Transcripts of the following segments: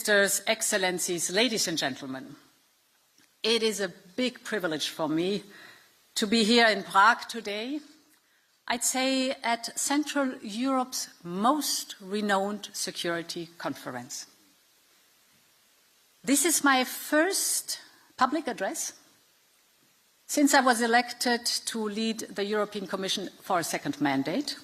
Ministers, Excellencies, ladies and gentlemen, it is a big privilege for me to be here in Prague today, I'd say at Central Europe's most renowned security conference. This is my first public address since I was elected to lead the European Commission for a second mandate.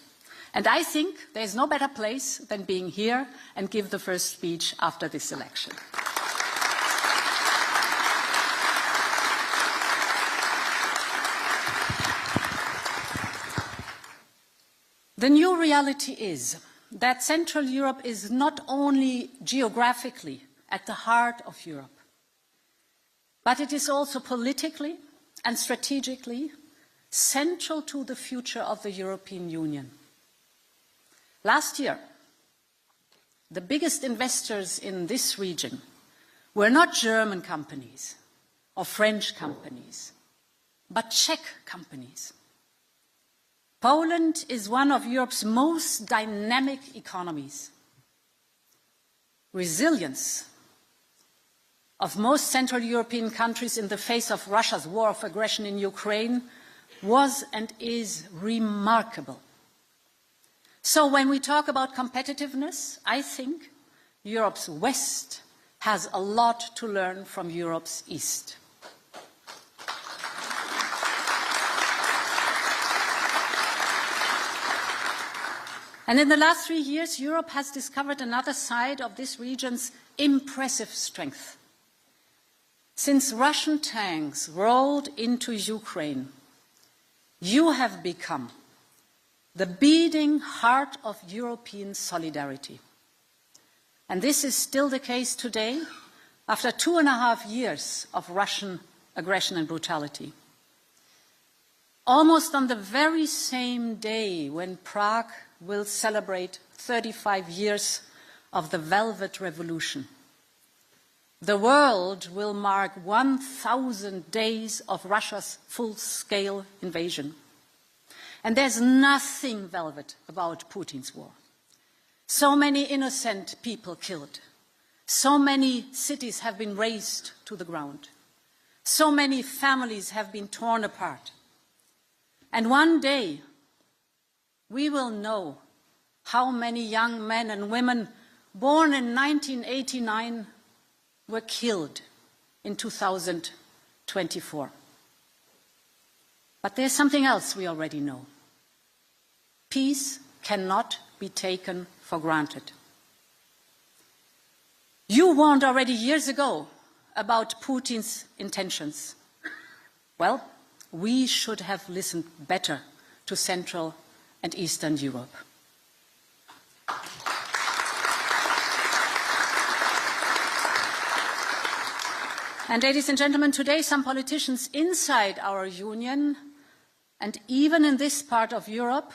And I think there is no better place than being here and give the first speech after this election. The new reality is that Central Europe is not only geographically at the heart of Europe, but it is also politically and strategically central to the future of the European Union. Last year, the biggest investors in this region were not German companies or French companies, but Czech companies. Poland is one of Europe's most dynamic economies. Resilience of most Central European countries in the face of Russia's war of aggression in Ukraine was and is remarkable. So when we talk about competitiveness, I think Europe's West has a lot to learn from Europe's East. And in the last 3 years, Europe has discovered another side of this region's impressive strength. Since Russian tanks rolled into Ukraine, you have become the beating heart of European solidarity. And this is still the case today, after 2.5 years of Russian aggression and brutality. Almost on the very same day when Prague will celebrate 35 years of the Velvet Revolution, the world will mark 1,000 days of Russia's full-scale invasion. And there's nothing velvet about Putin's war. So many innocent people killed. So many cities have been razed to the ground. So many families have been torn apart. And one day, we will know how many young men and women born in 1989 were killed in 2024. But there's something else we already know. Peace cannot be taken for granted. You warned already years ago about Putin's intentions. Well, we should have listened better to Central and Eastern Europe. And ladies and gentlemen, today some politicians inside our union and even in this part of Europe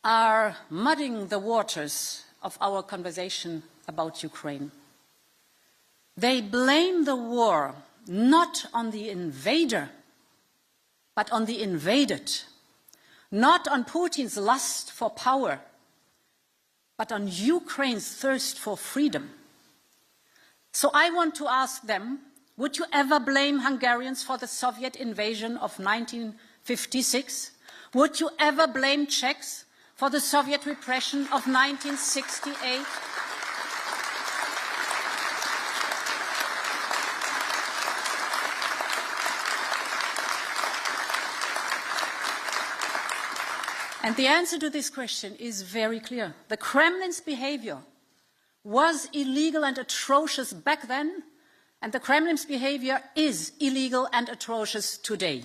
are muddying the waters of our conversation about Ukraine. They blame the war not on the invader, but on the invaded, not on Putin's lust for power, but on Ukraine's thirst for freedom. So I want to ask them, would you ever blame Hungarians for the Soviet invasion of 1956? Would you ever blame Czechs for the Soviet repression of 1968? And the answer to this question is very clear. The Kremlin's behavior was illegal and atrocious back then, and the Kremlin's behavior is illegal and atrocious today.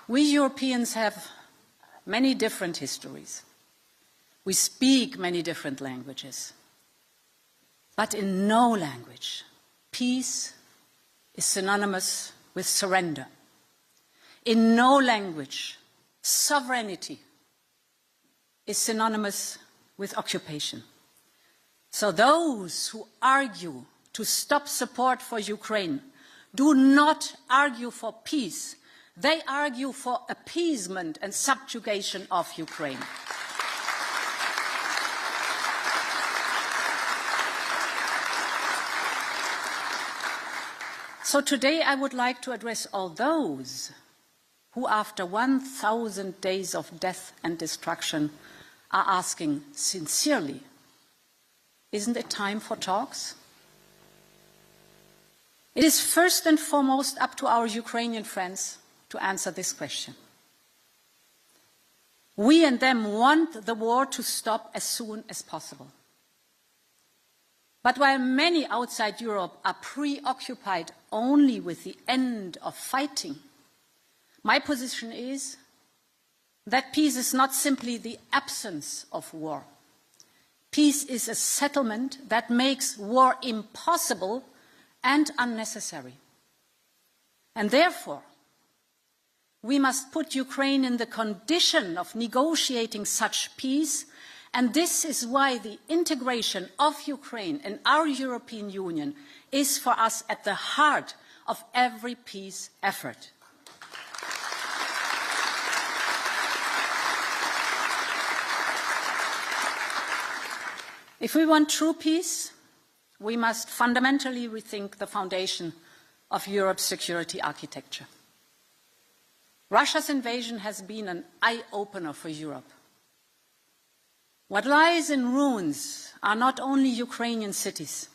We Europeans have many different histories. We speak many different languages. But in no language, peace is synonymous with surrender. In no language, sovereignty is synonymous with occupation. So those who argue to stop support for Ukraine do not argue for peace, They argue for appeasement and subjugation of Ukraine. So today I would like to address all those who, after 1,000 days of death and destruction, are asking sincerely, isn't it time for talks? It is first and foremost up to our Ukrainian friends to answer this question. We and them want the war to stop as soon as possible. But while many outside Europe are preoccupied only with the end of fighting, my position is that peace is not simply the absence of war. Peace is a settlement that makes war impossible and unnecessary. And therefore, we must put Ukraine in the condition of negotiating such peace, and this is why the integration of Ukraine in our European Union is for us at the heart of every peace effort. If we want true peace, we must fundamentally rethink the foundation of Europe's security architecture. Russia's invasion has been an eye-opener for Europe. What lies in ruins are not only Ukrainian cities,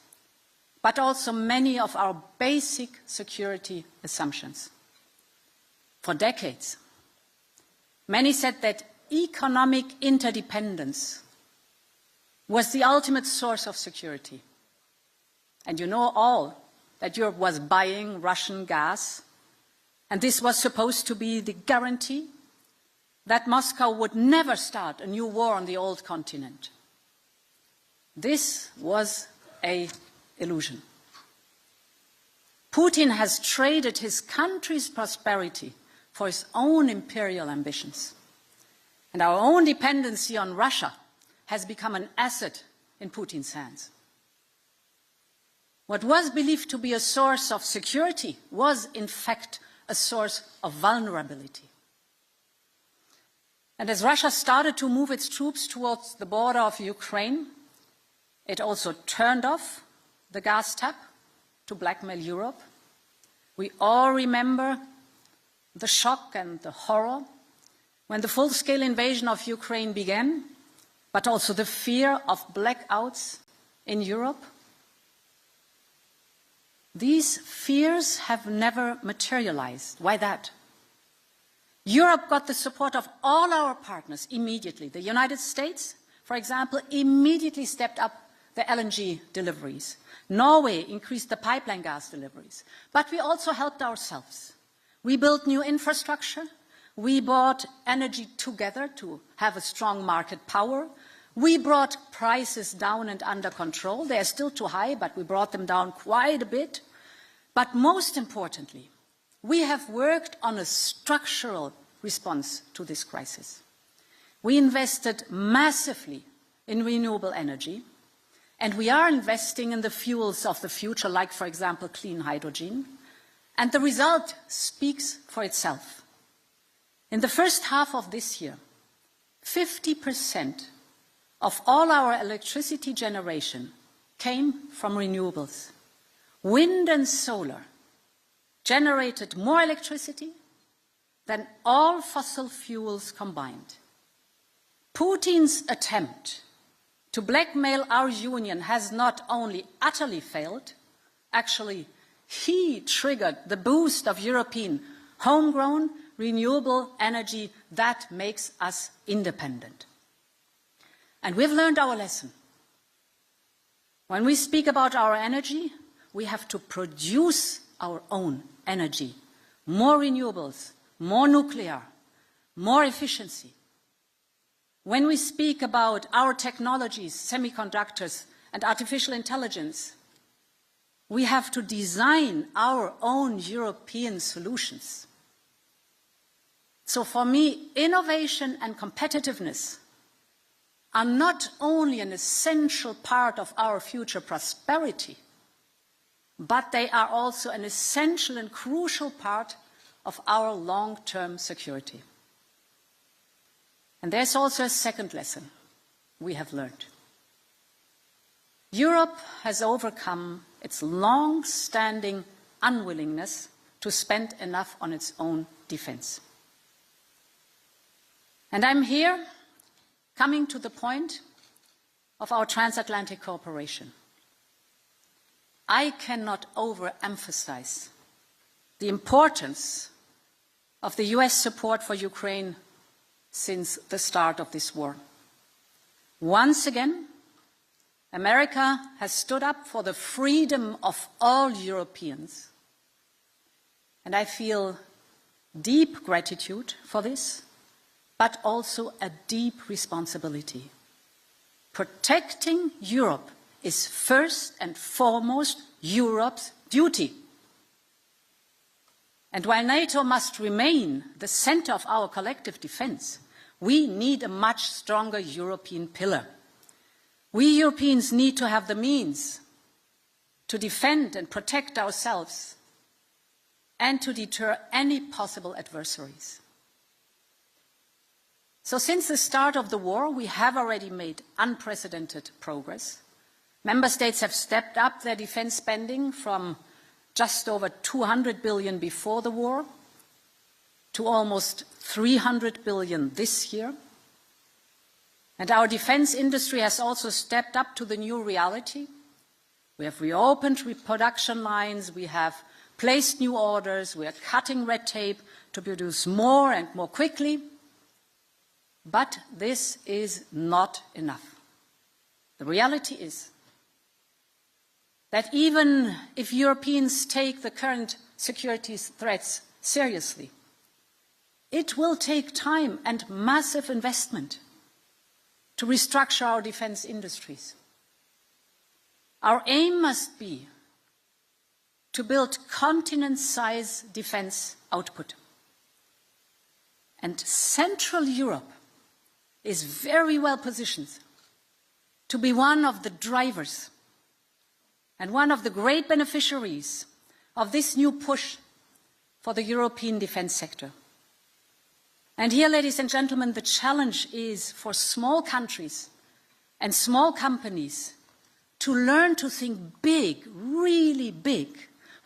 but also many of our basic security assumptions. For decades, many said that economic interdependence was the ultimate source of security. And you know all that Europe was buying Russian gas, and this was supposed to be the guarantee that Moscow would never start a new war on the old continent. This was an illusion. Putin has traded his country's prosperity for his own imperial ambitions. And our own dependency on Russia has become an asset in Putin's hands. What was believed to be a source of security was, in fact, a source of vulnerability. And as Russia started to move its troops towards the border of Ukraine, it also turned off the gas tap to blackmail Europe. We all remember the shock and the horror when the full-scale invasion of Ukraine began, but also the fear of blackouts in Europe. These fears have never materialized. Why that? Europe got the support of all our partners immediately. The United States, for example, immediately stepped up the LNG deliveries. Norway increased the pipeline gas deliveries. But we also helped ourselves. We built new infrastructure. We bought energy together to have a strong market power. We brought prices down and under control. They are still too high, but we brought them down quite a bit. But most importantly, we have worked on a structural response to this crisis. We invested massively in renewable energy, and we are investing in the fuels of the future, like, for example, clean hydrogen. And the result speaks for itself. In the first half of this year, 50% of all our electricity generation came from renewables. Wind and solar generated more electricity than all fossil fuels combined. Putin's attempt to blackmail our union has not only utterly failed, actually, he triggered the boost of European homegrown renewable energy that makes us independent. And we've learned our lesson. When we speak about our energy, we have to produce our own energy, more renewables, more nuclear, more efficiency. When we speak about our technologies, semiconductors and artificial intelligence, we have to design our own European solutions. So for me, innovation and competitiveness are not only an essential part of our future prosperity, but they are also an essential and crucial part of our long-term security. And there's also a second lesson we have learned. Europe has overcome its long-standing unwillingness to spend enough on its own defense. And I'm here coming to the point of our transatlantic cooperation. I cannot overemphasize the importance of the US support for Ukraine since the start of this war. Once again, America has stood up for the freedom of all Europeans. And I feel deep gratitude for this, but also a deep responsibility. Protecting Europe is first and foremost Europe's duty. And while NATO must remain the center of our collective defense, we need a much stronger European pillar. We Europeans need to have the means to defend and protect ourselves and to deter any possible adversaries. So since the start of the war, we have already made unprecedented progress. Member states have stepped up their defense spending from just over 200 billion before the war to almost 300 billion this year. And our defense industry has also stepped up to the new reality. We have reopened production lines, we have placed new orders, we are cutting red tape to produce more and more quickly. But this is not enough. The reality is that even if Europeans take the current security threats seriously, it will take time and massive investment to restructure our defense industries. Our aim must be to build continent-size defense output. And Central Europe is very well positioned to be one of the drivers and one of the great beneficiaries of this new push for the European defense sector. And here, ladies and gentlemen, the challenge is for small countries and small companies to learn to think big, really big.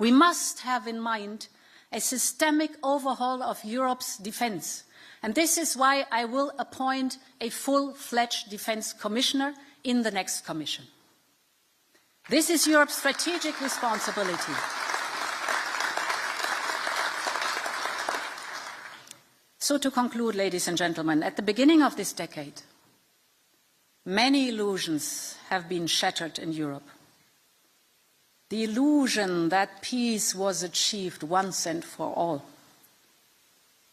We must have in mind a systemic overhaul of Europe's defense. And this is why I will appoint a full-fledged defense commissioner in the next Commission. This is Europe's strategic responsibility. So to conclude, ladies and gentlemen, at the beginning of this decade, many illusions have been shattered in Europe. The illusion that peace was achieved once and for all.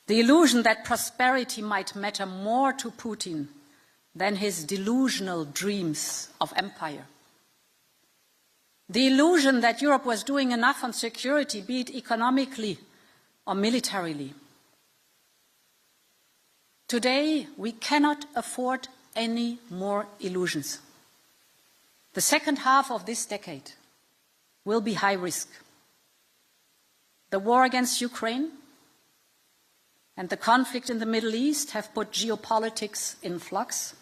The illusion that prosperity might matter more to Putin than his delusional dreams of empire. The illusion that Europe was doing enough on security, be it economically or militarily. Today, we cannot afford any more illusions. The second half of this decade will be high risk. The war against Ukraine and the conflict in the Middle East have put geopolitics in flux.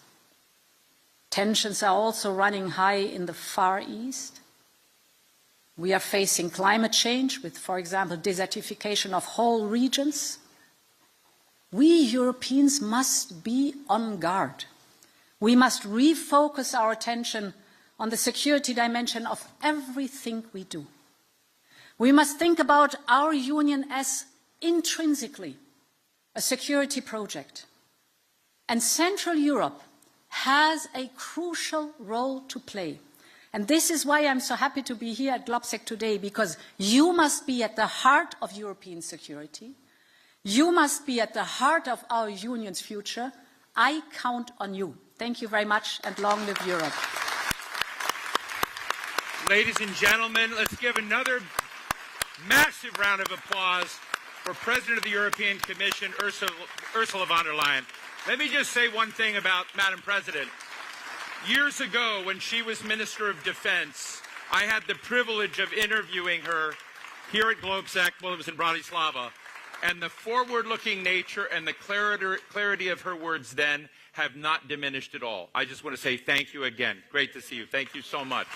Tensions are also running high in the Far East. We are facing climate change with, for example, desertification of whole regions. We Europeans must be on guard. We must refocus our attention on the security dimension of everything we do. We must think about our union as intrinsically a security project. And Central Europe has a crucial role to play. And this is why I'm so happy to be here at GLOBSEC today, because you must be at the heart of European security. You must be at the heart of our union's future. I count on you. Thank you very much, and long live Europe. Ladies and gentlemen, let's give another massive round of applause for President of the European Commission, Ursula von der Leyen. Let me just say one thing about Madam President. Years ago, when she was Minister of Defense, I had the privilege of interviewing her here at GLOBSEC when it was in Bratislava. And the forward-looking nature and the clarity of her words then have not diminished at all. I just want to say thank you again. Great to see you. Thank you so much.